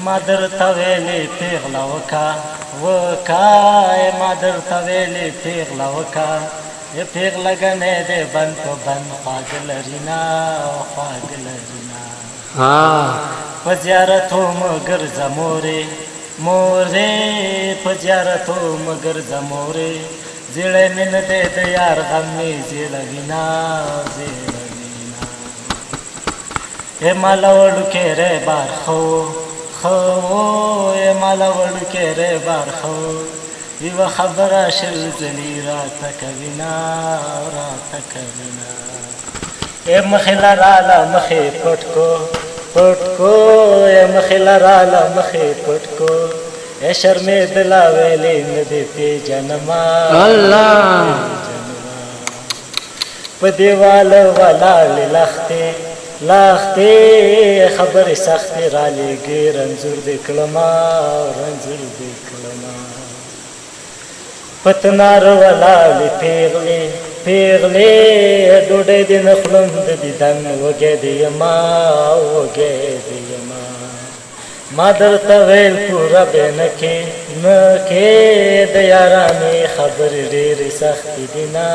ما درته ویلې پیغله وکا ما درته ویلې پیغله وکا پیغله ګنې دې بند په بند خواږ لري نه خواږ لري نه په زیارتو مه ګرځه مورې په زیارتو مه ګرځه مورې زیړی مې نه دی د یار غم مې زیړوي نه ماله وړوکې ریبار ماله وړوکې ریبار یوه خبره شل ځلې راته کوي نه مخې لراله مخې پټ کو مخې لراله مخې پټ کو شرمېدله ویلې نه دې پېژنمه په دیواله ولاړې لښتې خبرې سختې رالیږې رنځور دې کړمه په تنار ولاړې پیغلې ډوډۍ دې نه خورم د دیدن وږی دې یمه ما درته ویل پوره به نه کې د یارانې خبرې ډېرې سختې دي نه